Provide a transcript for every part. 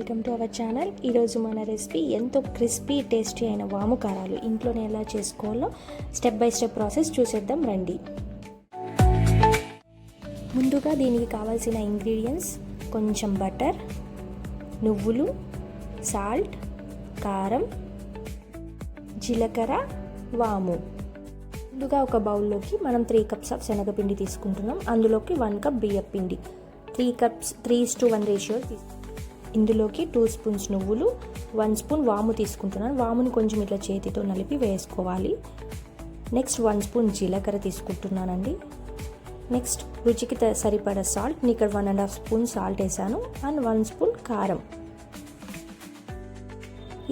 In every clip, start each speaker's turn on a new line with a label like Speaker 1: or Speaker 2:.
Speaker 1: Welcome to our channel. ఈరోజు మన recipe ఎంతో క్రిస్పీ టేస్టీ అయిన వాము కారాలు ఇంట్లోనే ఎలా చేసుకోవాలో స్టెప్ బై స్టెప్ ప్రాసెస్ చూసేద్దాం రండి. ముందుగా దీనికి కావాల్సిన ఇంగ్రీడియంట్స్ కొంచెం బటర్, నువ్వులు, సాల్ట్, కారం, జీలకర్ర, వాము. ముందుగా ఒక బౌల్లోకి మనం 3 కప్స్ ఆఫ్ శనగపిండి తీసుకుంటున్నాం. అందులోకి 1 కప్ బియ్యం పిండి, 3 కప్స్ 3:1 రేషియో. ఇందులోకి 2 స్పూన్స్ నువ్వులు, 1 స్పూన్ వాము తీసుకుంటున్నాను. వాముని కొంచెం ఇట్లా చేతితో నలిపి వేసుకోవాలి. నెక్స్ట్ 1 స్పూన్ జీలకర్ర తీసుకుంటున్నానండి. నెక్స్ట్ రుచికి సరిపడా సాల్ట్, నేను ఇక్కడ 1.5 స్పూన్ సాల్ట్ వేసాను. అండ్ 1 స్పూన్ కారం.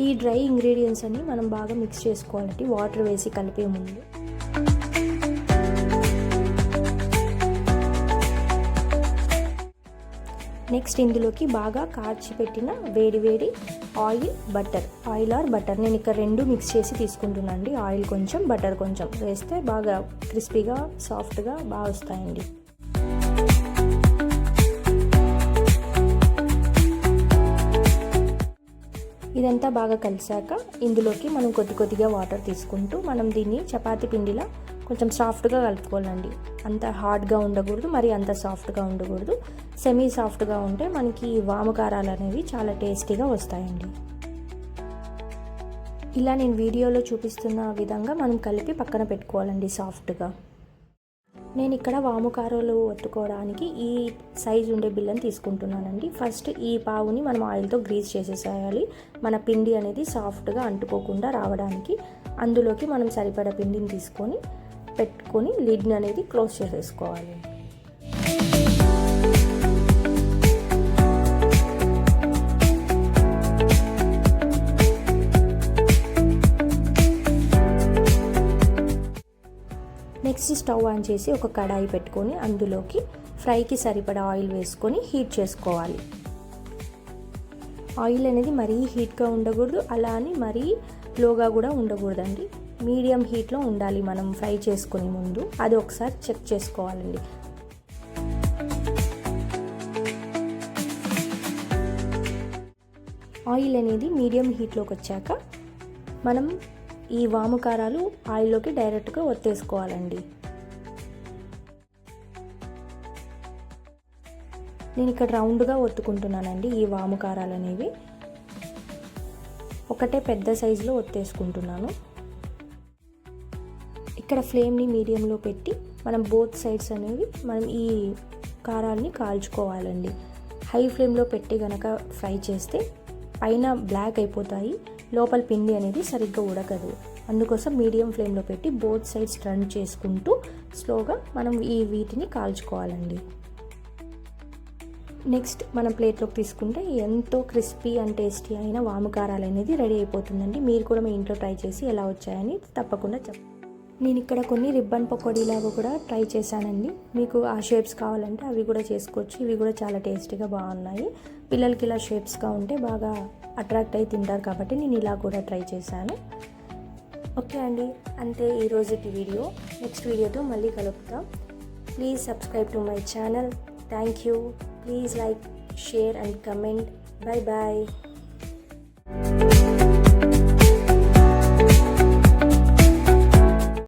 Speaker 1: ఈ డ్రై ఇంగ్రీడియంట్స్ అన్ని మనం బాగా మిక్స్ చేసుకోవాలండి వాటర్ వేసి కలిపే ముందు. నెక్స్ట్ ఇందులోకి బాగా కాచి పెట్టిన వేడి ఆయిల్ ఆర్ బటర్, నేను ఇక్కడ 2 మిక్స్ చేసి తీసుకుంటున్నాను అండి. ఆయిల్ కొంచెం, బటర్ కొంచెం వేస్తే బాగా క్రిస్పీగా సాఫ్ట్గా బాగా వస్తాయండి. ఇదంతా బాగా కలిసాక ఇందులోకి మనం కొద్దిగా వాటర్ తీసుకుంటూ మనం దీన్ని చపాతీ పిండిలా కొంచెం సాఫ్ట్గా కలుపుకోవాలండి. అంత హార్డ్గా ఉండకూడదు, మరి అంత సాఫ్ట్గా ఉండకూడదు. సెమీ సాఫ్ట్గా ఉంటే మనకి వాము కారాలు అనేవి చాలా టేస్టీగా వస్తాయండి. ఇలా నేను వీడియోలో చూపిస్తున్న విధంగా మనం కలిపి పక్కన పెట్టుకోవాలండి సాఫ్ట్గా. నేను ఇక్కడ వాము కారాలు ఒత్తుకోవడానికి ఈ సైజు ఉండే బిల్లని తీసుకుంటున్నానండి. ఫస్ట్ ఈ పావుని మనం ఆయిల్తో గ్రీస్ చేసేసేయాలి, మన పిండి అనేది సాఫ్ట్గా అంటుకోకుండా రావడానికి. అందులోకి మనం సరిపడా పిండిని తీసుకొని పెట్టుకొని లిడ్ అనేది క్లోజ్ చేసేసుకోవాలి. నెక్స్ట్ స్టవ్ ఆన్ చేసి ఒక కడాయి పెట్టుకొని అందులోకి ఫ్రైకి సరిపడా ఆయిల్ వేసుకొని హీట్ చేసుకోవాలి. ఆయిల్ అనేది మరీ హీట్గా ఉండకూడదు, అలా అని మరీ లోగా కూడా ఉండకూడదండి. మీడియం హీట్లో ఉండాలి మనం ఫ్రై చేసుకునే ముందు. అది ఒకసారి చెక్ చేసుకోవాలండి. ఆయిల్ అనేది మీడియం హీట్లోకి వచ్చాక మనం ఈ వాము కారాలు ఆయిల్లోకి డైరెక్ట్గా ఒత్తేసుకోవాలండి. నేను ఇక్కడ రౌండ్గా ఒత్తుకుంటున్నానండి. ఈ వాము కారాలు అనేవి ఒకటే పెద్ద సైజులో ఒత్తేసుకుంటున్నాను. ఇక్కడ ఫ్లేమ్ని మీడియంలో పెట్టి మనం బోత్ సైడ్స్ అనేవి మనం ఈ కారాలని కాల్చుకోవాలండి. హై ఫ్లేమ్లో పెట్టి కనుక ఫ్రై చేస్తే పైన బ్లాక్ అయిపోతాయి, లోపల పిండి అనేది సరిగ్గా ఉడకదు. అందుకోసం మీడియం ఫ్లేమ్లో పెట్టి బోత్ సైడ్స్ టర్న్ చేసుకుంటూ స్లోగా మనం వీటిని కాల్చుకోవాలండి. నెక్స్ట్ మనం ప్లేట్లోకి తీసుకుంటే ఎంతో క్రిస్పీ అండ్ టేస్టీ అయిన వాము కారాలు అనేది రెడీ అయిపోతుందండి. మీరు కూడా మీ ఇంట్లో ట్రై చేసి ఎలా వచ్చాయని తప్పకుండా చెప్పండి. నేను ఇక్కడ కొన్ని రిబ్బన్ పకోడీలాగా కూడా ట్రై చేశానండి. మీకు ఆ షేప్స్ కావాలంటే అవి కూడా చేసుకోవచ్చు. ఇవి కూడా చాలా టేస్టీగా బాగున్నాయి. పిల్లలకి ఇలా షేప్స్గా ఉంటే బాగా అట్రాక్ట్ అయి తింటారు కాబట్టి నేను ఇలా కూడా ట్రై చేశాను. ఓకే అండి, అంతే ఈరోజుటి వీడియో. నెక్స్ట్ వీడియోతో మళ్ళీ కలుపుతాం. Please subscribe to my channel. Thank you. Please like, share and comment. Bye bye.